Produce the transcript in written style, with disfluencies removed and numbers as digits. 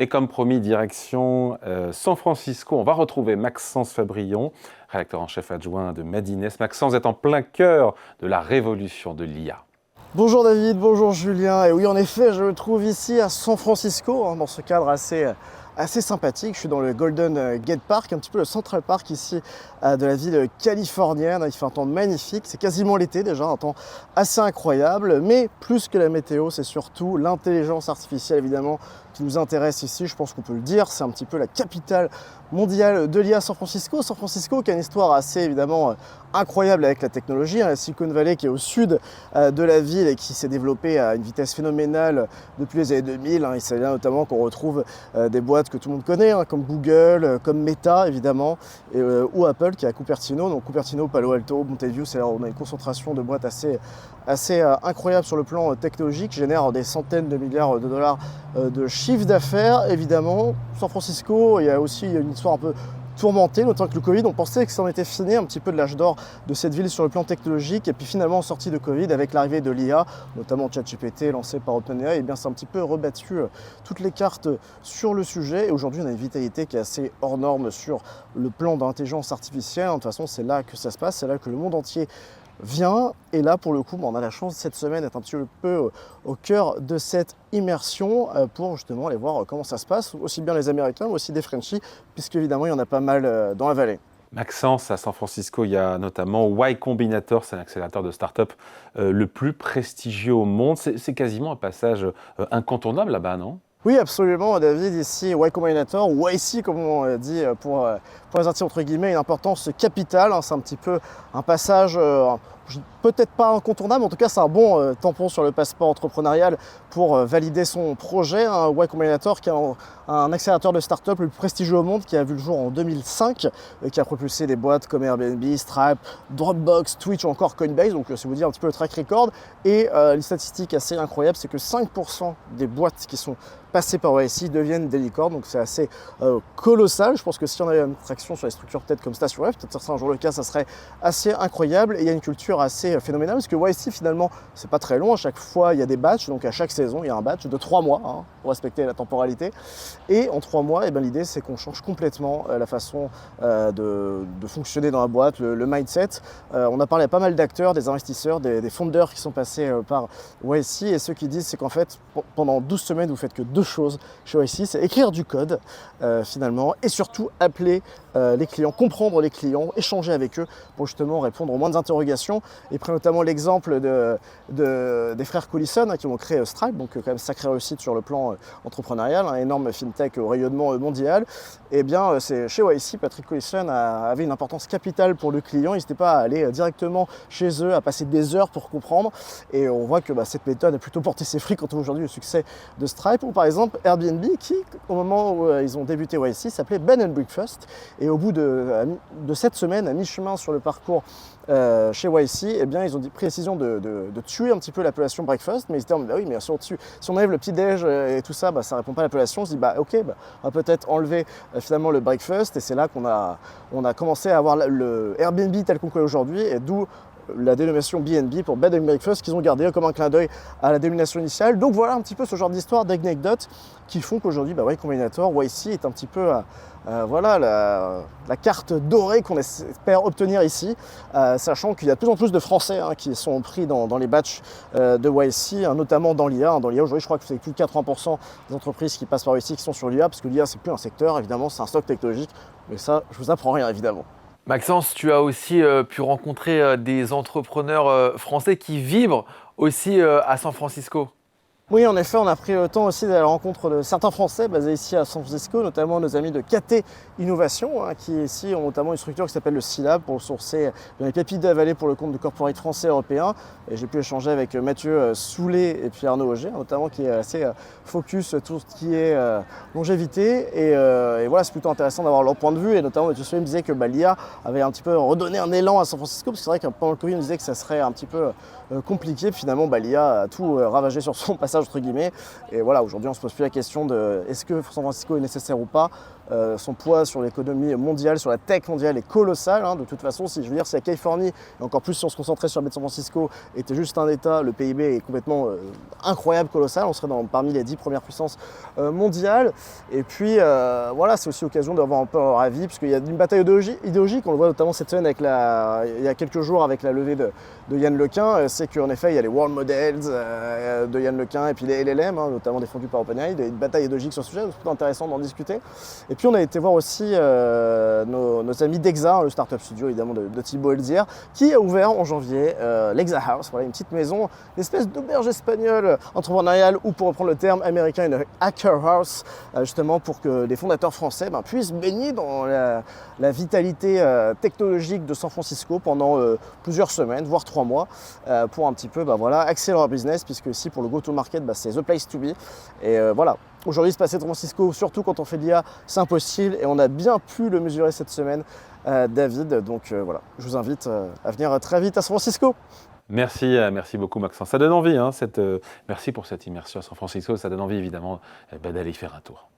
Et comme promis, direction San Francisco, on va retrouver Maxence Fabrion, rédacteur en chef adjoint de Madines. Maxence est en plein cœur de la révolution de l'IA. Bonjour David, bonjour Julien. Et oui, en effet, je me trouve ici à San Francisco, dans ce cadre assez sympathique. Je suis dans le Golden Gate Park, un petit peu le Central Park ici de la ville californienne. Il fait un temps magnifique, c'est quasiment l'été déjà, un temps assez incroyable. Mais plus que la météo, c'est surtout l'intelligence artificielle évidemment qui nous intéresse ici. Je pense qu'on peut le dire, c'est un petit peu la capitale mondiale de l'IA, San Francisco. San Francisco qui a une histoire assez évidemment incroyable avec la technologie. La Silicon Valley qui est au sud de la ville et qui s'est développée à une vitesse phénoménale depuis les années 2000. Et c'est là notamment qu'on retrouve des boîtes que tout le monde connaît, comme Google, comme Meta évidemment, ou Apple qui est à Cupertino. Donc Cupertino, Palo Alto, Mountain View, c'est là où on a une concentration de boîtes assez incroyable sur le plan technologique, qui génère des centaines de milliards de dollars de chiffre d'affaires. Évidemment, San Francisco, il y a aussi une histoire un peu tourmentée, notamment que le Covid, on pensait que ça en était fini un petit peu de l'âge d'or de cette ville sur le plan technologique, et puis finalement en sortie de Covid, avec l'arrivée de l'IA, notamment ChatGPT lancé par OpenAI, et bien c'est un petit peu rebattu toutes les cartes sur le sujet, et aujourd'hui on a une vitalité qui est assez hors norme sur le plan d'intelligence artificielle. De toute façon c'est là que ça se passe, c'est là que le monde entier vient, et là pour le coup on a la chance cette semaine d'être un petit peu au cœur de cette immersion pour justement aller voir comment ça se passe, aussi bien les Américains mais aussi des Frenchies, puisque évidemment il y en a pas mal dans la vallée. Maxence, à San Francisco, il y a notamment Y Combinator, c'est un accélérateur de start-up le plus prestigieux au monde. C'est quasiment un passage incontournable là-bas, non ? Oui, absolument, David. Ici, Y Combinator, ou YC comme on dit pour les artistes entre guillemets, une importance capitale. C'est un petit peu un passage peut-être pas incontournable, en tout cas c'est un bon tampon sur le passeport entrepreneurial pour valider son projet. Y Combinator qui est un accélérateur de start-up le plus prestigieux au monde, qui a vu le jour en 2005 et qui a propulsé des boîtes comme Airbnb, Stripe, Dropbox, Twitch ou encore Coinbase. Donc c'est vous dire un petit peu le track record. Et les statistiques assez incroyables, c'est que 5% des boîtes qui sont passées par YC deviennent des licornes, donc c'est assez colossal. Je pense que si on avait une traction sur les structures peut-être comme Station F, peut-être ça serait un jour le cas, ça serait assez incroyable. Et il y a une culture assez phénoménale, parce que YC finalement c'est pas très long, à chaque fois il y a des batchs, donc à chaque saison il y a un batch de 3 mois pour respecter la temporalité, et en 3 mois l'idée c'est qu'on change complètement la façon de fonctionner dans la boîte, le mindset. On a parlé à pas mal d'acteurs, des investisseurs, des founders qui sont passés par YC, et ceux qui disent c'est qu'en fait pendant 12 semaines vous faites que 2 choses chez YC, c'est écrire du code finalement, et surtout appeler les clients, comprendre les clients, échanger avec eux pour justement répondre aux moindres interrogations. Et pris notamment l'exemple des frères Collison qui ont créé Stripe, donc quand même sacrée réussite sur le plan entrepreneurial, un énorme fintech au rayonnement mondial. Et bien c'est chez YC, Patrick Collison avait une importance capitale pour le client. N'hésitez pas à aller directement chez eux, à passer des heures pour comprendre, et on voit que cette méthode a plutôt porté ses fruits quand on voit aujourd'hui le succès de Stripe. Ou par exemple Airbnb qui, au moment où ils ont débuté YC, s'appelait Bed and Breakfast, et au bout de 7 semaines, à mi-chemin sur le parcours chez YC, ils ont pris la décision de tuer un petit peu l'appellation breakfast, mais ils étaient en mode, oui, mais si on enlève le petit-déj et tout ça, ça répond pas à l'appellation. On se dit, ok, on va peut-être enlever finalement le breakfast, et c'est là qu'on a commencé à avoir le Airbnb tel qu'on connaît aujourd'hui, et d'où la dénomination BNB pour Bed and Breakfast, qu'ils ont gardé comme un clin d'œil à la dénomination initiale. Donc voilà un petit peu ce genre d'histoire, d'anecdotes qui font qu'aujourd'hui Y Combinator, YC est un petit peu la carte dorée qu'on espère obtenir ici, sachant qu'il y a de plus en plus de Français qui sont pris dans les batchs de YC, notamment dans l'IA. Dans l'IA aujourd'hui, je crois que c'est plus de 80% des entreprises qui passent par YC qui sont sur l'IA, parce que l'IA c'est plus un secteur, évidemment c'est un stock technologique, mais ça je vous apprends rien évidemment. Maxence, tu as aussi pu rencontrer des entrepreneurs français qui vibrent aussi à San Francisco. Oui, en effet, on a pris le temps aussi d'aller à la rencontre de certains Français basés ici à San Francisco, notamment nos amis de KT Innovation, qui ici ont notamment une structure qui s'appelle le C-Lab pour sourcer les pépites de la vallée pour le compte de corporate français et européens. Et j'ai pu échanger avec Mathieu Soulet et puis Arnaud Auger, notamment, qui est assez focus sur tout ce qui est longévité. Et voilà, c'est plutôt intéressant d'avoir leur point de vue. Et notamment, Mathieu Soulet me disait que l'IA avait un petit peu redonné un élan à San Francisco, parce que c'est vrai que pendant le Covid, on disait que ça serait un petit peu compliqué. Finalement, l'IA a tout ravagé sur son passage entre guillemets, et voilà, aujourd'hui on se pose plus la question de est-ce que San Francisco est nécessaire ou pas. son poids sur l'économie mondiale, sur la tech mondiale est colossal. De toute façon, si je veux dire, si la Californie, et encore plus si on se concentrait sur la baie de San Francisco, était juste un État, le PIB est complètement incroyable, colossal. On serait parmi les 10 premières puissances mondiales. Et puis voilà, c'est aussi l'occasion d'avoir un peu un avis, parce qu'il y a une bataille idéologique, on le voit notamment cette semaine il y a quelques jours avec la levée de Yann Lequin. C'est qu'en effet, il y a les World Models de Yann Lequin et puis les LLM, notamment défendus par OpenAI, une bataille idéologique sur ce sujet, c'est plutôt intéressant d'en discuter. Et puis on a été voir aussi nos amis d'Exa, le startup studio évidemment de Thibaut Elzière, qui a ouvert en janvier l'Exa House, voilà, une petite maison, une espèce d'auberge espagnole entrepreneuriale, ou pour reprendre le terme américain, une hacker house, justement pour que les fondateurs français puissent baigner dans la vitalité technologique de San Francisco pendant plusieurs semaines, voire 3 mois, pour un petit peu voilà, axer leur business, puisque ici pour le go-to-market, c'est the place to be. Et voilà, aujourd'hui se passer de San Francisco, surtout quand on fait de l'IA, c'est impossible, et on a bien pu le mesurer cette semaine, David. Donc voilà, je vous invite à venir très vite à San Francisco. Merci beaucoup Maxence. Ça donne envie, merci pour cette immersion à San Francisco, ça donne envie évidemment d'aller y faire un tour.